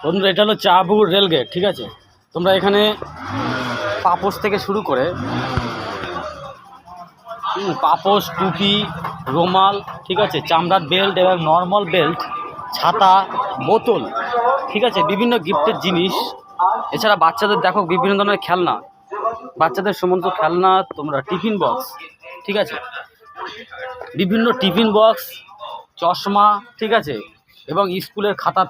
বন্ধুরা, এটা হলো চাপুকুর রেলগেট। ঠিক আছে, তোমরা এখানে পাপোশ থেকে শুরু করে পাপোশ, টুপি, রুমাল, ঠিক আছে, চামড়ার বেল্ট এবং নর্মাল বেল্ট, ছাতা, বোতল, ঠিক আছে, বিভিন্ন গিফটের জিনিস। এছাড়া বাচ্চাদের দেখো বিভিন্ন ধরনের খেলনা, বাচ্চাদের সমস্ত খেলনা, তোমরা টিফিন বক্স, ঠিক আছে, বিভিন্ন টিফিন বক্স, চশমা, ঠিক আছে, এবং স্কুলের খাতা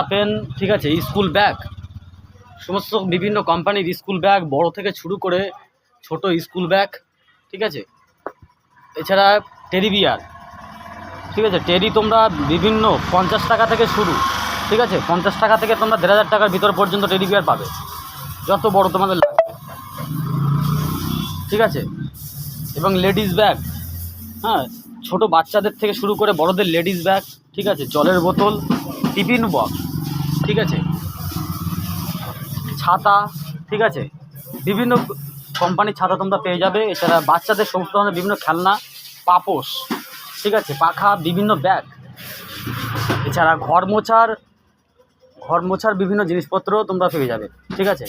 পেন, ঠিক আছে, স্কুল ব্যাগ, সমস্ত বিভিন্ন কোম্পানির স্কুল ব্যাগ, বড় থেকে শুরু করে ছোট স্কুল ব্যাগ, ঠিক আছে। এছাড়া টেডি বিয়ার, ঠিক আছে, টেডি তোমরা বিভিন্ন 50 টাকা থেকে শুরু, ঠিক আছে, 50 টাকা থেকে তোমরা 1,500 টাকার ভিতর পর্যন্ত টেডি বিয়ার পাবে, যত বড় তোমাদের লাগবে, ঠিক আছে। এবং লেডিস ব্যাগ, হ্যাঁ, ছোট বাচ্চাদের থেকে শুরু করে বড়দের লেডিস ব্যাগ, ঠিক আছে, জলের বোতল, টিফিন বক্স, ঠিক আছে, ছাতা, ঠিক আছে, বিভিন্ন কোম্পানির ছাতা তোমরা পেয়ে যাবে। এছাড়া বাচ্চাদের সমস্ত ধরনের বিভিন্ন খেলনা, পাপোশ, ঠিক আছে, পাখা, বিভিন্ন ব্যাগ। এছাড়া ঘর মোছার বিভিন্ন জিনিসপত্র তোমরা পেয়ে যাবে, ঠিক আছে।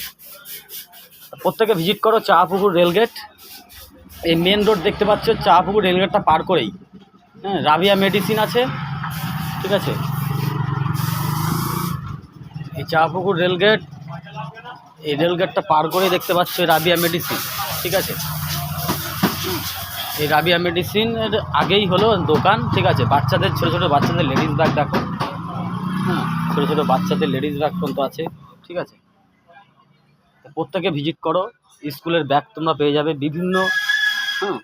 প্রত্যেকে ভিজিট করো চাপুকুর রেলগেট। এই মেন রোড দেখতে পাচ্ছ, চাপুকুর রেলগেটটা পার করেই হ্যাঁ রাবিয়া মেডিসিন আছে, ঠিক আছে। এই চাপুকুর রেলগেট, এই রেলগেটটা পার করে দেখতে পাচ্ছ রাবিয়া মেডিসিন, ঠিক আছে। এই রাবিয়া মেডিসিনের আগেই হলো দোকান, ঠিক আছে। বাচ্চাদের ছোটো বাচ্চাদের লেডিস ব্যাগ দেখো, হ্যাঁ, ছোটো বাচ্চাদের লেডিস ব্যাগ পর্যন্ত আছে, ঠিক আছে। প্রত্যেকে ভিজিট করো, স্কুলের ব্যাগ তোমরা পেয়ে যাবে বিভিন্ন, হ্যাঁ।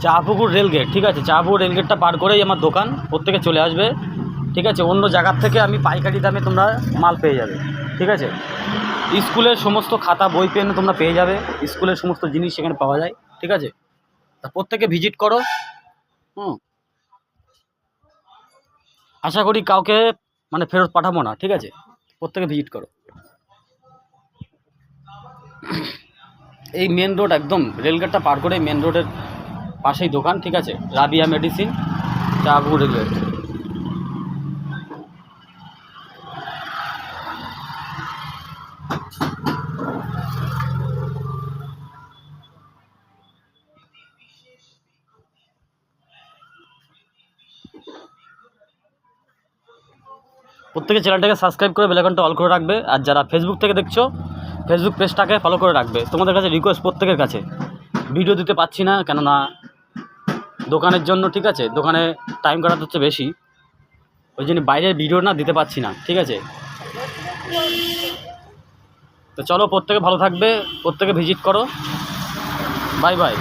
চাপুকুর রেলগেট, ঠিক আছে, চাপুকুর রেলগেটটা পার করেই আমার দোকান, প্রত্যেকে চলে আসবে, ঠিক আছে। অন্য জায়গার থেকে আমি পাইকারি দামে তোমরা মাল পেয়ে যাবে, ঠিক আছে। স্কুলের সমস্ত খাতা, বই, পেন তোমরা পেয়ে যাবে, স্কুলের সমস্ত জিনিস সেখানে পাওয়া যায়, ঠিক আছে। তা প্রত্যেকে ভিজিট করো, আশা করি কাউকে ফেরত পাঠাবো না, ঠিক আছে। প্রত্যেকে ভিজিট করো। এই মেন রোড, একদম রেলগেটটা পার করে মেন রোডের পাশেই দোকান, ঠিক আছে, রাবিয়া মেডিসিন, চাপুকুর রেলগেট। প্রত্যেকে চ্যানেলটাকে সাবস্ক্রাইব করে বেল আইকনটা অল করে রাখবে। আর যারা ফেসবুক থেকে দেখছো, ফেসবুক পেজটাকে ফলো করে রাখবে। তোমাদের কাছে রিকোয়েস্ট, প্রত্যেকের কাছে, ভিডিও দিতে পারছি না কেননা দোকানের জন্য, ঠিক আছে, দোকানে টাইম কাটাতে হচ্ছে বেশি, ওই জন্য বাইরের ভিডিও না দিতে পারছি না, ঠিক আছে। তো চলো, প্রত্যেকে ভালো থাকবে, প্রত্যেকে ভিজিট করো, বাই বাই।